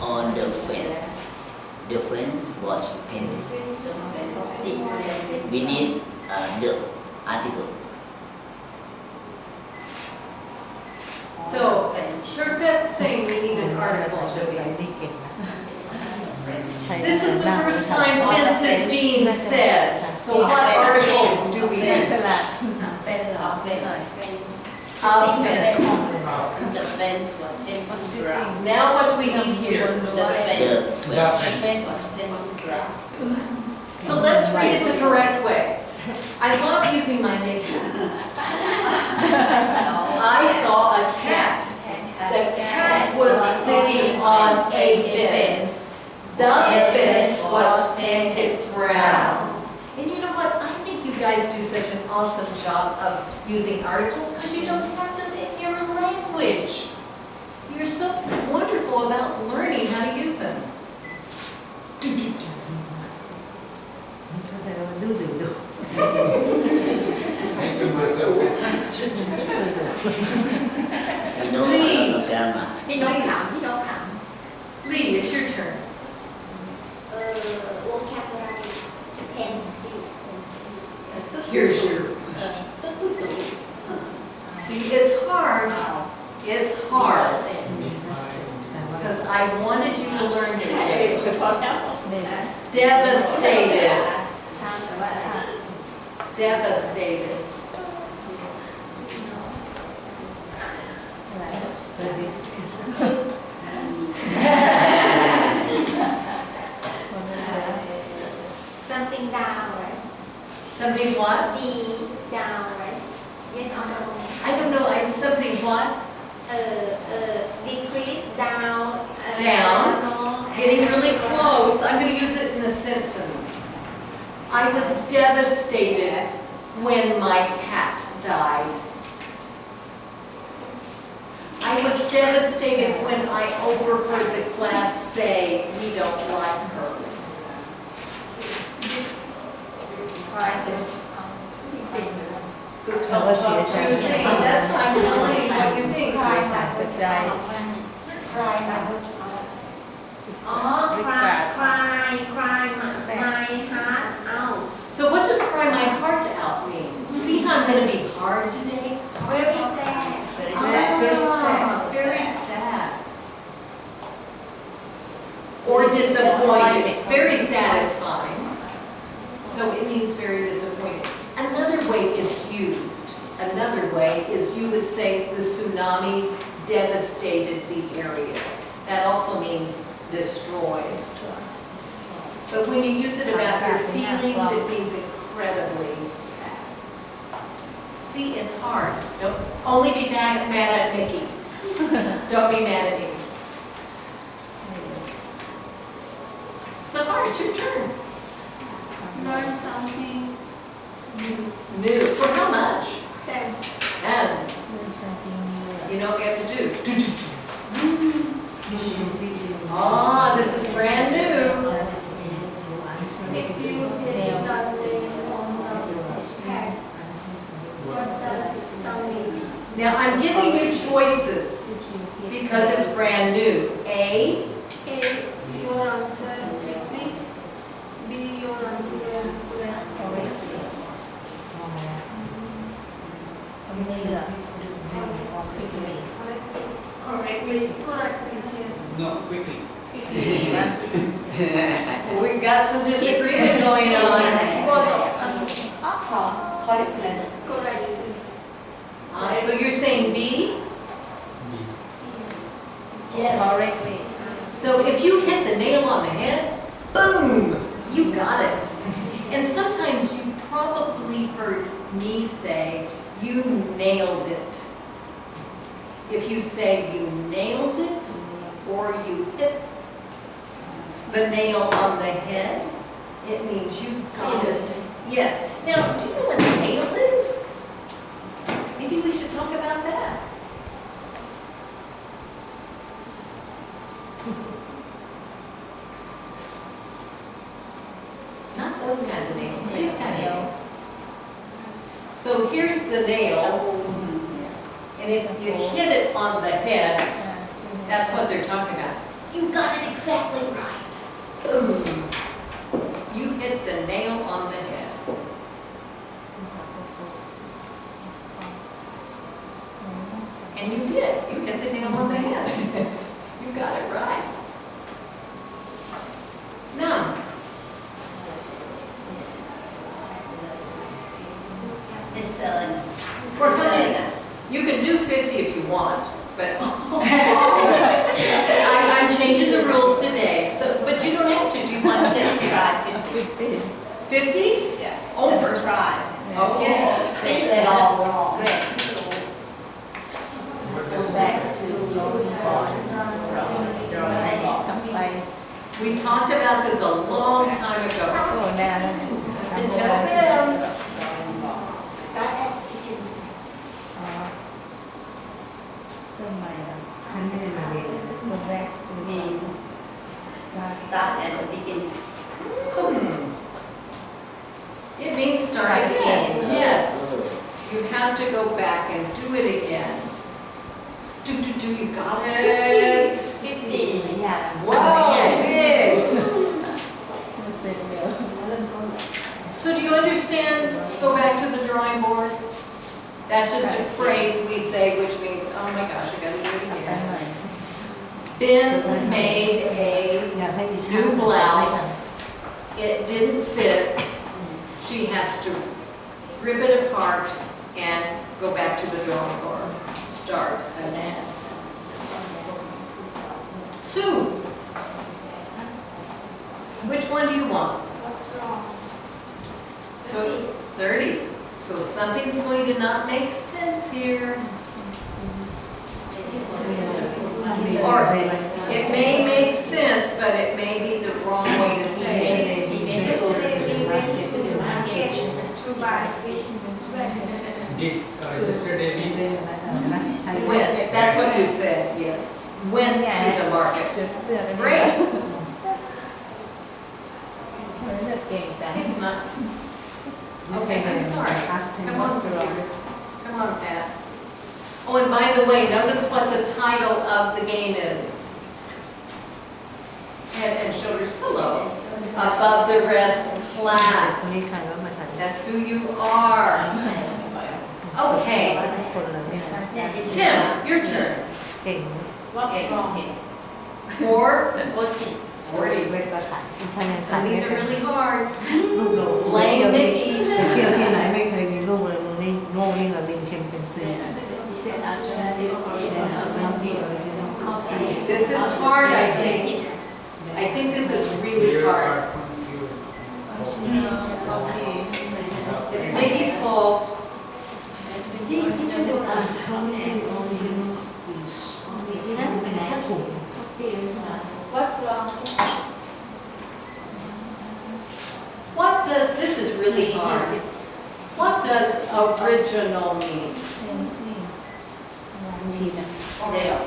on the fence. The fence was painted. We need the article. So, Servet's saying we need an article, should we? This is the first time fence is being said. So what article do we use? Offense. The fence was empty ground. Now what do we need here? The fence was empty ground. So let's read it the correct way. I love using my Mickey. I saw a cat. The cat was sitting on a fence. The fence was painted brown. And you know what? I think you guys do such an awesome job of using articles because you don't have them in your language. You're so wonderful about learning how to use them. Lee. Grammar. Lee, it's your turn. Here's your. See, it's hard. It's hard. Because I wanted you to learn today. Devastated. Devastated. Something down, right? Something what? Down, right? Yes or no? I don't know. Something what? Decrease, down. Down. No. Getting really close. I'm going to use it in a sentence. I was devastated when my cat died. I was devastated when I overheard the class say, we don't like her. So talk to Lee. That's fine. Tell Lee what you think. Cry my heart out. So what does cry my heart out mean? See how I'm going to be hard today? Very sad. Very sad. Or disappointed. Very satisfying. So it means very disappointed. Another way it's used, another way is you would say the tsunami devastated the area. That also means destroyed. But when you use it about your feelings, it means incredibly sad. See, it's hard. Don't only be mad at Mickey. Don't be mad at me. So far, it's your turn. Learn something New. For how much? then. And you know what we have to do. Ah, this is brand new. If you hit the nail on the head, what does that mean? Now I'm giving you choices because it's brand new. A, A, your answer quickly. B, your answer correctly. Correctly. Correctly, yes. No, quickly. we've got some disagreement going on. Correctly. So you're saying B? Yes. Correctly. So if you hit the nail on the head, boom, you got it. And sometimes you probably heard me say, you nailed it. If you say you nailed it, or you hit the nail on the head, it means you got it. Yes. Now, do you know what a nail is? Maybe we should talk about that. Not those kinds of nails, these kinds of nails. So here's the nail, and if you hit it on the head, that's what they're talking about. You got it Exactly right. Boom. You hit the nail on the head. And you did. You hit the nail on the head. You got it right. Now, It's selling us. For It's selling honey. us. you can do 50 if you want, but I'm changing the rules today. So, but you don't have to. Do you want Just to? try 50. 50? Yeah. Over. Just try. Okay. Think they're all wrong. Great. Go back to drawing board. We talked about this a long time ago. And tell them. Start at beginning. Start at the beginning. It means start Start again. again. Yes. You have to go back and do it again. Do, you got it? 50. Yeah. Wow, big. So do you understand, go back to the drawing board? That's just a phrase we say which means, oh my gosh, I gotta do it again. Ben made a new blouse. It didn't fit. She has to rip it apart and go back to the drawing board. Start again. Sue, which one do you want? What's wrong? So 30. So something's going to not make sense here. Or it may make sense, but it may be the wrong way to say it. Yesterday we went to the market to buy fish and sweat. Did yesterday we Went, that's what you said, yes. Went to the market. Great. It's not. Okay, I'm sorry. Come on, come on, Pat. Oh, and by the way, notice what the title of the game is. Head and shoulders, hello. Above the rest, class. That's who you are. Okay, Tim, your turn. What's wrong? 40. 40. So these are really hard. Blame Nikki. ไปเที่ยวที่ไหนไม่เคยมีลูกเลยมึงนี่โง่ยิ่งกว่าลิงชิมเป็นซี This is hard, I think. I think this is really hard. It's Nikki's fault. What's wrong? What does, this is really hard. What does original mean? Real.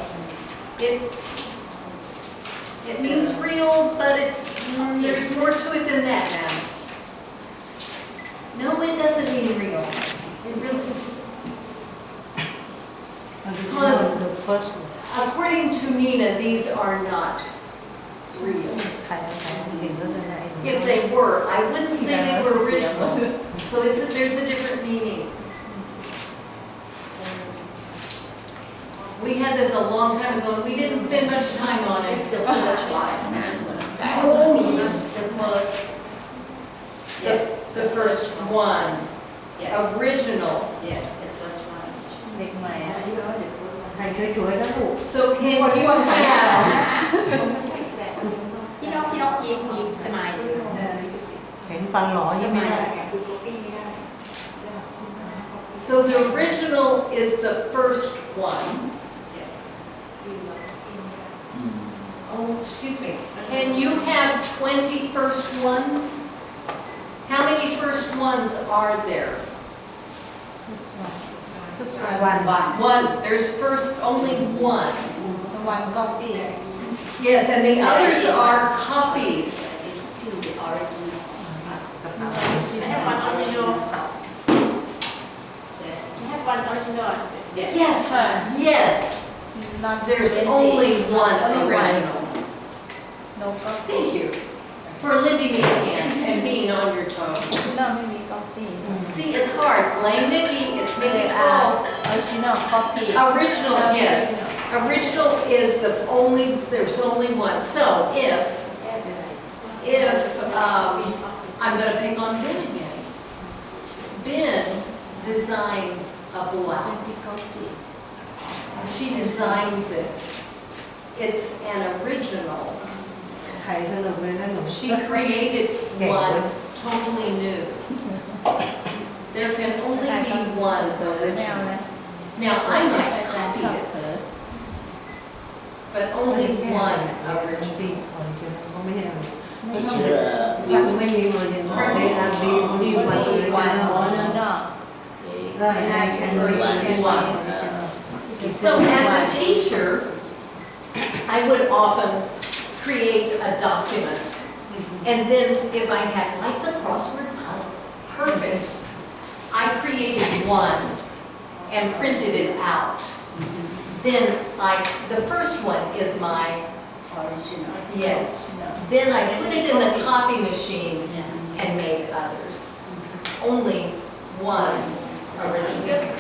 It means real, but it's, there's more to it than that now. No, it doesn't mean real. It really, Because- the first according to Nina, these are not real. ใครเห็นก็จะได้ If they were, I wouldn't say they were original. So it's there's a different meaning. We had this a long time ago, and we didn't spend much time on it. It's the first one. Oh, yes. The first. The, the first one, Yes. original. Yes, the first one. เด็กใหม่ใครช่วยๆก็ถูก So can you have, พี่นกยิ้มสมาย เห็นฟันหลอยังไม่ได้ so the original is the first one. Yes. Oh, excuse me. Can you have 20 first ones? How many first ones are there? วัน One, there's first only one. One copy. Yes, and the others are copies. The original. กับเรา I have one original. I have one original. Yes, yes. Not There's 20. only one Only one. original. Thank you for lending me a hand and being on your toes. เราไม่มี copy See, it's hard. Blame Nikki. It's Nikki's fault. original copy Original, yes. Original is there's only one. So if I'm gonna pick on Ben again. Ben designs a blouse. She designs it. It's an original. ไทยสนุกเลยนะหนู She created one totally new. There can only be one ไม่เอา original. นะ Now, I might copy it, but only one ออริ original. จินอลก็ไม่ใช่ Teacher, ถ้า we ไม่มีเวอร์ชันของเดลาบีมีวันออริจินอล original ได้ได้แค่นี้ So as a teacher, I would often create a document. And then if I had, like the crossword puzzle, perfect, I created one and printed it out. Then the first one is my, original yes. Then I put it in the copy machine and made others. Only one original.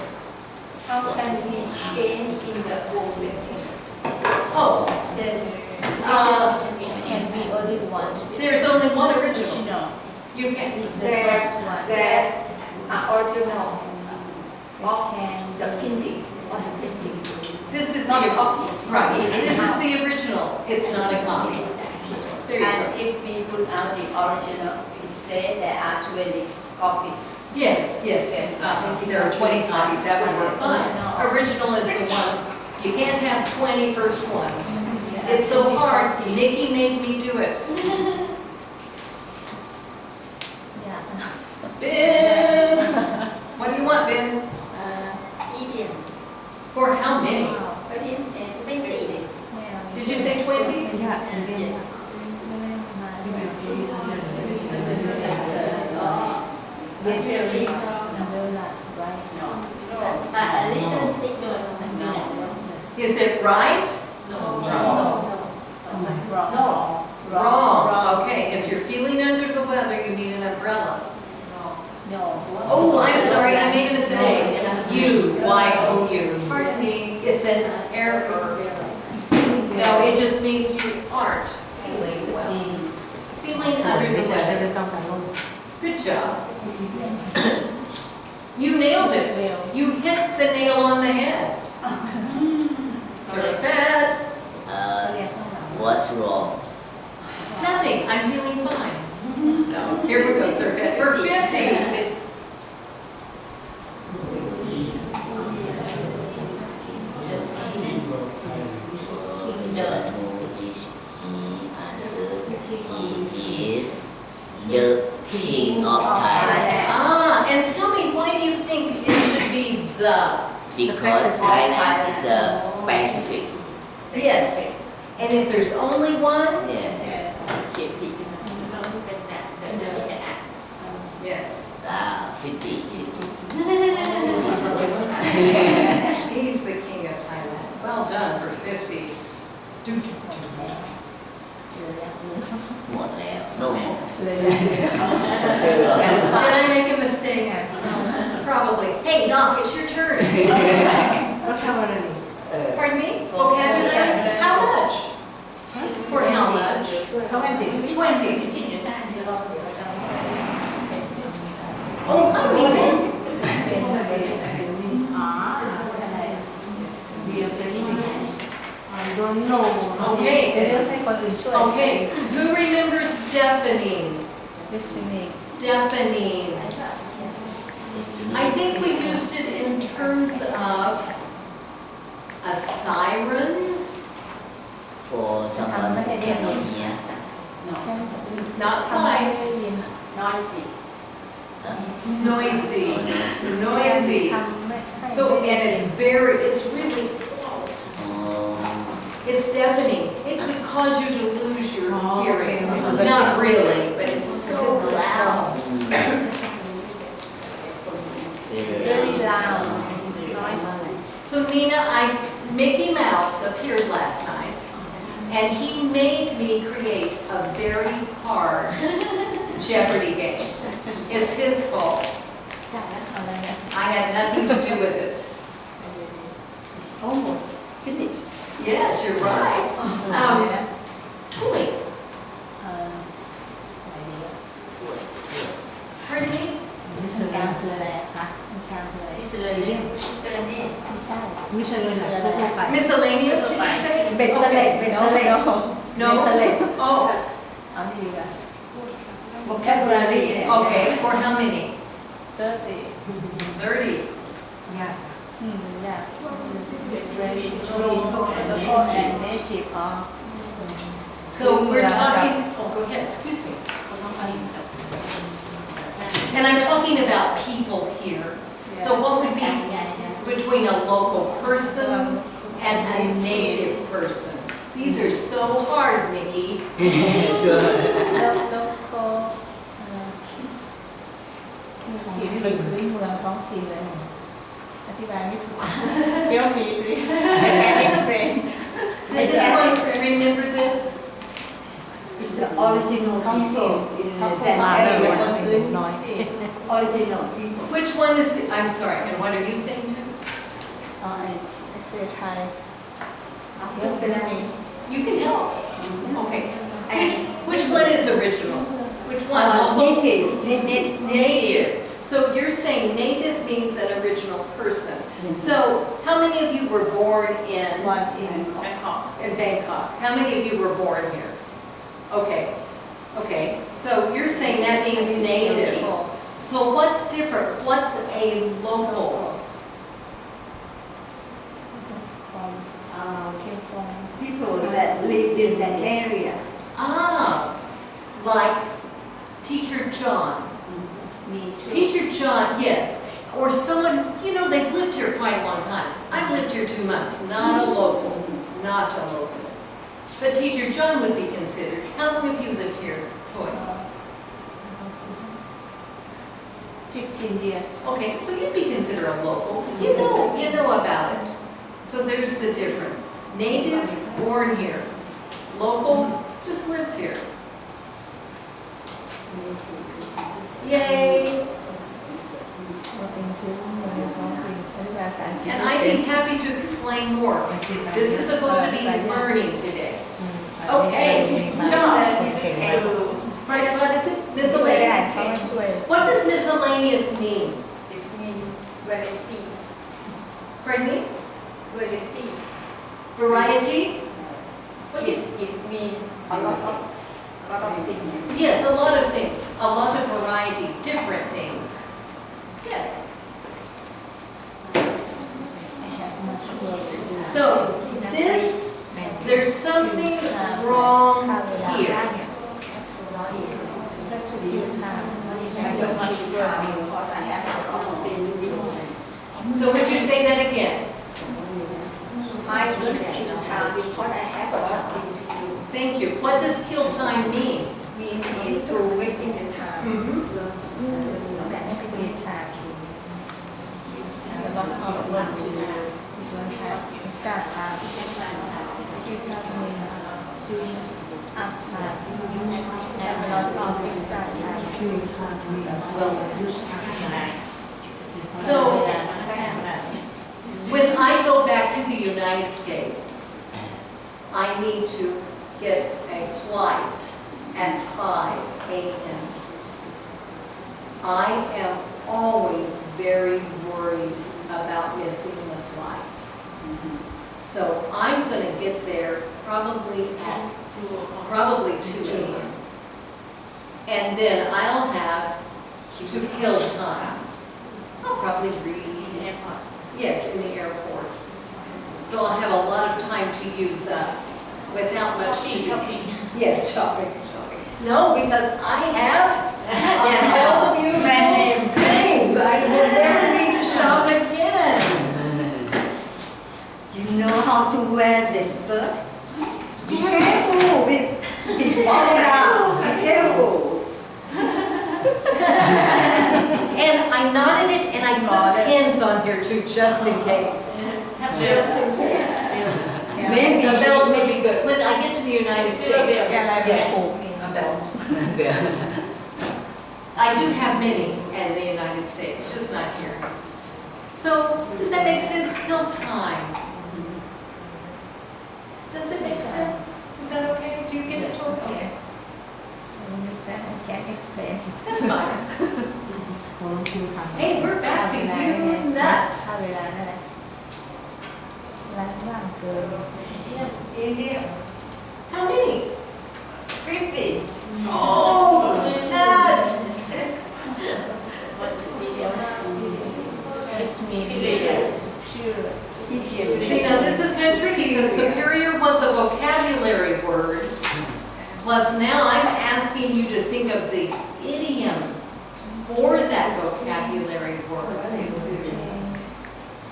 How can we change in the whole sentence? Oh, then it can be only one there's only one original. original You can, is the first one There's an original of can the painting or the painting. this is Not the, copy. right, this is the original. It's not a copy. There you and go. if we put out the original instead there are 20 copies Yes, yes. There are 20 copies, that would work fine. Original is the one. You can't have 20 first ones. It's so hard. Nikki made me do it. yeah Ben! What do you want, Ben? idiom For how many? idiom and 20 Did you say 20? ยากจริง yes a little signal Is it right? Wrong. Okay, if you're feeling under the weather, you need an umbrella. No. Oh, I'm sorry, I made a mistake. U, Y-O-U. Pardon me, it's an error. No, it just means you aren't feeling well. Feeling under the จะ weather. ต้องการลง Good job. You nailed it. You hit the nail on the head. Surfet. what's wrong? Nothing, I'm feeling fine. No, here we go, Surfet. For 50. Teacher, who is he? Answer, he is the king of Thailand. Ah, and tell me, why do you think it should be the? Because Thailand is a Pacific. Yes. And if there's only one? Yeah. Yes. 50. He's the king of Thailand. Well done for 50. Một lẻ, no more. Did I make a mistake? Probably. Hey, Doc, it's your turn. ก็ทำอะไรนี่ Pardon me? Vocabulary? How much? For how much? เขาไม่ติด 20. Oh, I mean, เบียร์เป็นโดนโน่ Okay. จะเลือกให้คนอื่นช่วย Okay, who remembers deafening? listening Deafening. I think we used it in terms of a siren. For someone who cannot hear. Not quite. noisy Noisy. Noisy. So, and it's really, it's deafening. It could cause you to lose your hearing. Not really, but it's so loud. very loud noisy So Nina, Mickey Mouse appeared last night, And he made me create a very hard Jeopardy game. It's his fault. I had nothing to do with it. It's almost finished. Yes, you're right. Toy. Pardon me? มิชลินคืออะไรคะมิชลิน Miscellaneous. ไม่ใช่มิชลินอะทั่วไป Miscellaneous, did you say? เบ็ดเตล็ด Okay. เบ็ดเตล็ด No? Oh, เอาดีกว่า vocabulary เนี่ย okay. For how many? 30 30. ยาก yeah. local and native are So we're talking, oh, go ahead, excuse me. And I'm talking about people here. So what would be between a local person and a native person? These are so hard, Mickey. local ถิ่นเป็นพื้นเมืองท้องถิ่นเลยอธิบายไม่ถูก Tell me please I can explain Does anyone remember this? It's the original ท้องถิ่น people in เขาพูด that มาเลย area. คนพื้นน้อย It's original people. Which one is, I'm sorry, and what are you saying too? I say Thai ยกเป็นอะไร You can help. Okay. Which one is original? Which one? Local? Native. Native. So you're saying native means an original person. So how many of you were born in one in in Bangkok? How many of you were born here? Okay. Okay. So you're saying that means native. So what's different? What's a local? came from People that live in that area. Ah, like Teacher John. me too Teacher John, yes. Or someone, you know, they've lived here quite a long time. I've lived here 2 months, not a local, not a local. But Teacher John would be considered. How long have you lived here, Toy? 15 years Okay, so you'd be considered a local. You know about it. So there's the difference. Native, born here. Local, just lives here. Yay! เราเป็นพื้นเมืองท้องถิ่นอธิบายภาษาอังกฤษ And I'd be happy to explain more. This is supposed to be learning today. Okay, John. Right, what is it? ช่วยได้ Miscellaneous. เขามาช่วย What does miscellaneous mean? It's mean variety. Pardon me? Variety. Variety? It mean a lot of things. Yes, a lot of things. A lot of variety, different things. Yes. I have much work to do So this, there's something wrong here. have to kill time I so much time because I have a lot of things to do. So would you say that again? I need to kill time because I have a lot of things to do. Thank you. What does kill time mean? Mean is to wasting the time. Mm-hmm. create time a lot of work to do we don't have start time kill time choose up time and a lot of extra time So when I go back to the United States, I need to get a flight at 5 a.m. I am always very worried about missing the flight. So I'm going to get there probably at 2 a.m. And then I'll have to kill time. I'll probably read. Yes, in the airport. So I'll have a lot of time to use up without much to do. Yes, shopping. No, because I have all the beautiful things. I will never need to shop again. You know how to wear this skirt? Be careful with fall down. Be careful. And I knotted it and I put pins on here too, just in case. Just in case. Maybe The belt may be good. When I get to the United States. แกอะไรเป็นปลูกเอง About. I do have many in the United States, just not here. So, does that make sense? Kill time. Does it make sense? Is that okay? Do you get it, Tori? Okay, understand I can't explain that's fine. โค้งคิวทำ Hey, we're back to you nut. ถ้าเวลานั่นแหละร้านว่างเกิน India, How many? 50. Oh, nut. It's me sure See, now this has been tricky because superior was a vocabulary word. Plus now I'm asking you to think of the idiom for that vocabulary word.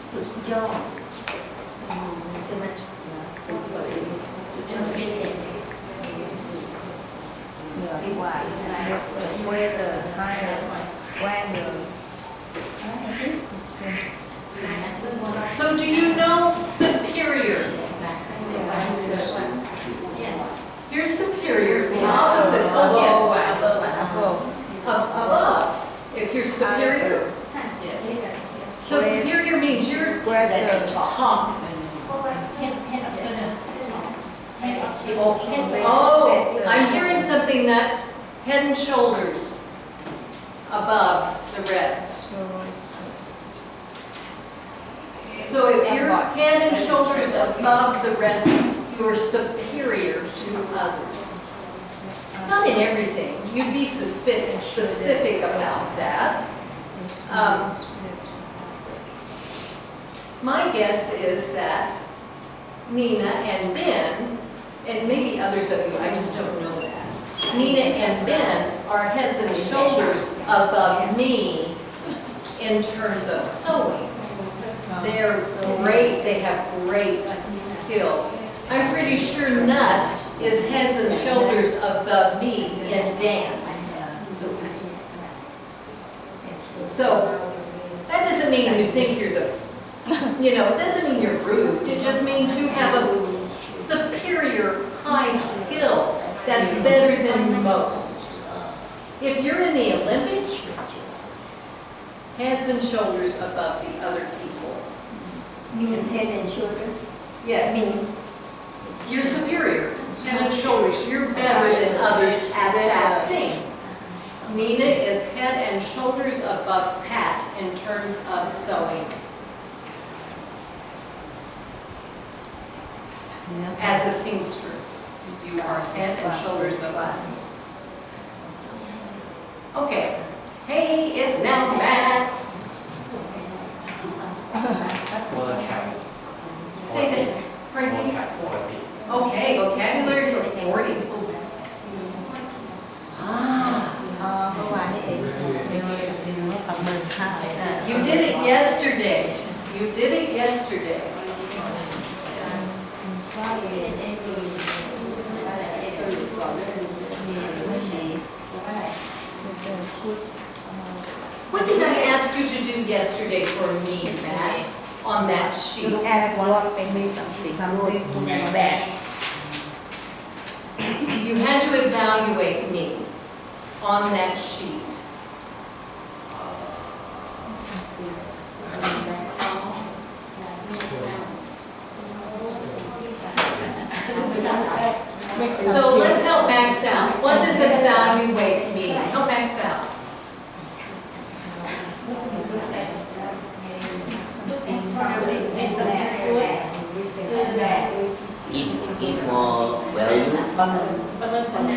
สุดยอดใช่ไหม เหนือกว่าเวเตอร์ไฮแวนเดอร์ So do you know superior? Here's superior, the opposite. Oh, yes. Above. If you're superior. So superior means you're Where at the the top. Oh, I'm hearing something that head and shoulders above the rest. So if you're head and shoulders above the rest, you are superior to others. Not in everything. You'd be specific about that. My guess is that Nina and Ben, and maybe others of you, I just don't know that. Nina and Ben are heads and shoulders above me in terms of sewing. They're great, they have great skill. I'm pretty sure Nut is heads and shoulders above me in dance. So, that doesn't mean you think you're the, it doesn't mean you're rude. It just means you have a superior high skill that's better than most. If you're in the Olympics, heads and shoulders above the other people. Means head and shoulder. Yes, Means you're superior, head and shoulders. You're better than others at that thing. Nina is head and shoulders above Pat in terms of sewing. As a seamstress, you are head and shoulders above me. Okay. Hey, it's now Max. Say that. Pardon me? Okay, vocabulary for 40. Ah, เมื่อวานนี้เอง you did it yesterday. You did it yesterday. What did I ask you to do yesterday for me, Max, on that sheet? and what makes something good and bad You had to evaluate me on that sheet. So let's help Max out. What does evaluate mean? Help Max out. Give more value,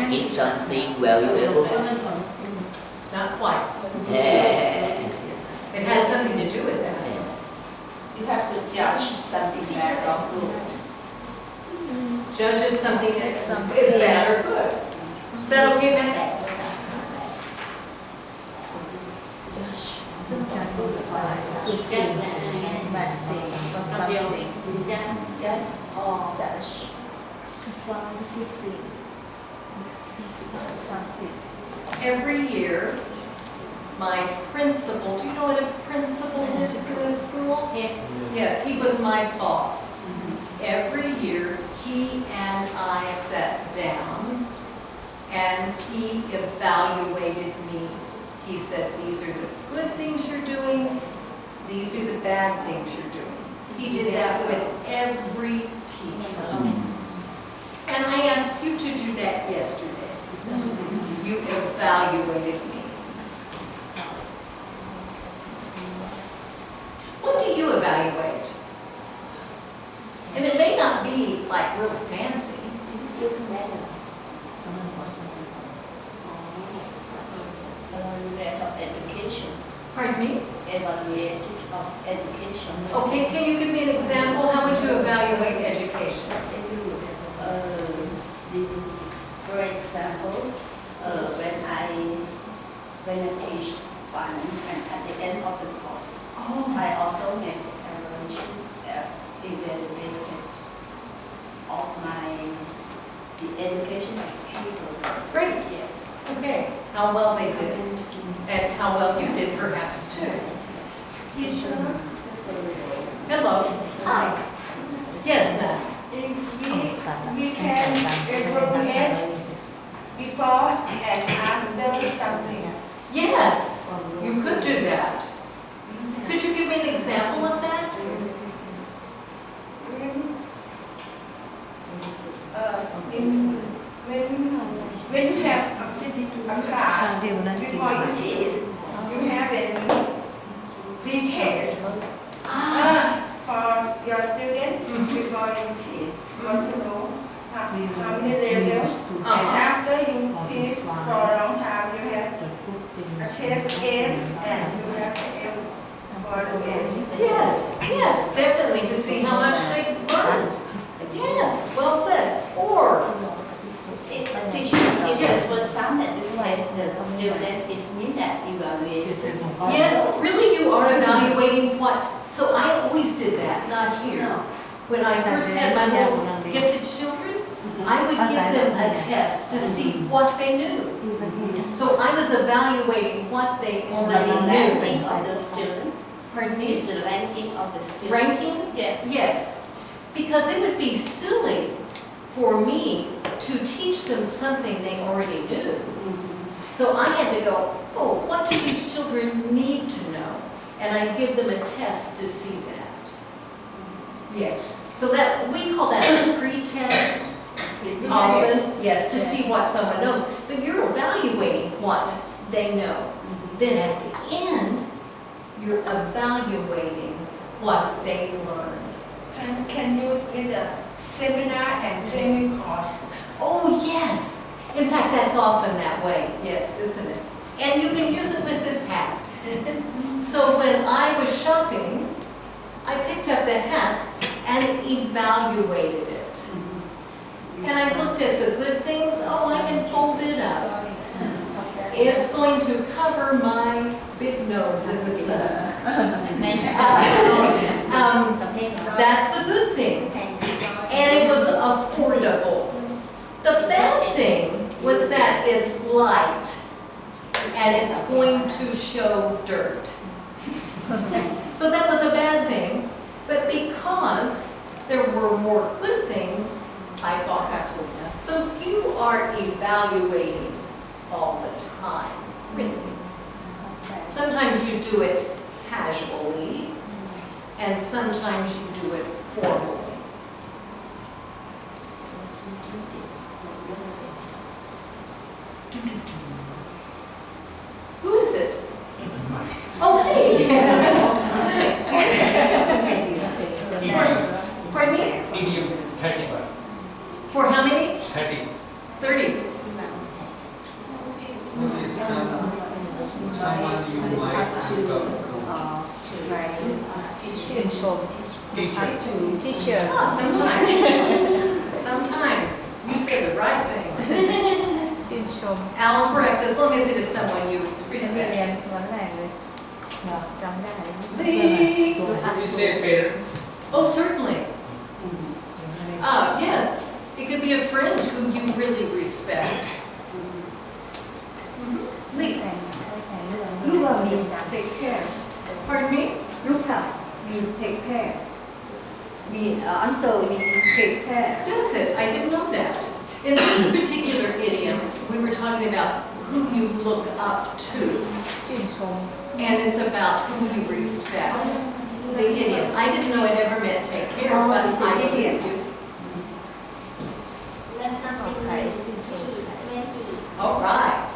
give something valuable. Not quite. Yeah. It has something to do with that. you have to judge something bad or good. Judge if something is bad or good. Is that okay, Max? Every year, my principal, do you know what a principal is in a school? Yes, he was my boss. Every year, he and I sat down and he evaluated me. He said, these are the good things you're doing, these are the bad things you're doing. He did that with every teacher. And I asked you to do that yesterday. You evaluated me. What do you evaluate? And it may not be like real fancy. Evaluate of education. Pardon me? Evaluate of education. Okay, can you give me an example? How would you evaluate education? For example, when I teach finance and at the end of the course, I also make evaluation of the education of people. Great. Yes. Okay, how well they did, and how well you did perhaps too. Hello. Hi. Yes, ma'am. We can evaluate before and after something. Yes, you could do that. Could you give me an example of that? When you have a class, before you teach, you have a pretest for your student before you teach. You want to know how many levels. And after you teach for a long time, you have a test again, and you have to for the end. Yes, yes, definitely, to see how much they learned. Yes, well said. Or, Teacher, if it was found that the student is mean that evaluation. yes, really you are evaluating what? So I always did that, not here. When I first had my little gifted children, I would give them a test to see what they knew. So I was evaluating what they Is the already ranking knew. of the student? Pardon me? Is the ranking of the student? Ranking? Yeah. Yes, because it would be silly for me to teach them something they already knew. So I had to go, oh, what do these children need to know? And I give them a test to see that. Yes, so that, we call that a pre-test often, yes, to see what someone knows. But you're evaluating what they know. Then at the end, you're evaluating what they learned. Can use in the seminar and training course. Oh, yes. In fact, that's often that way, yes, isn't it? And you can use it with this hat. So when I was shopping, I picked up the hat and evaluated it. And I looked at the good things, oh, I can fold it up. It's going to cover my big nose in the sun. That's the good things. And it was affordable. The bad thing was that it's light and it's going to show dirt. So that was a bad thing, but because there were more good things, I bought it. So you are evaluating all the time, really. Sometimes you do it casually, and sometimes you do it formally. Who is it? Oh, hey! Pardon me? Medium 30. For how many? 30. 30. Someone you like to go. Teacher. Teacher. Oh, sometimes. Sometimes. You said the right thing. ชื่นชม Al, correct, as long as it is someone you เรีย respect. นวันแรกเลยจำได้ Lee. You say parents. Oh, certainly. Yes, it could be a friend who you really respect. Lee, แต่งเรื่อง Luca means take care. pardon me? Luca means take care. mean answer mean take care. Does it? I didn't know that. In this particular idiom, we were talking about who you look up to, ชื่นชม and it's about who you respect. The idiom. I didn't know it ever meant take care, Oh, but it's I an believe idiom. you. Let something please 20. All right.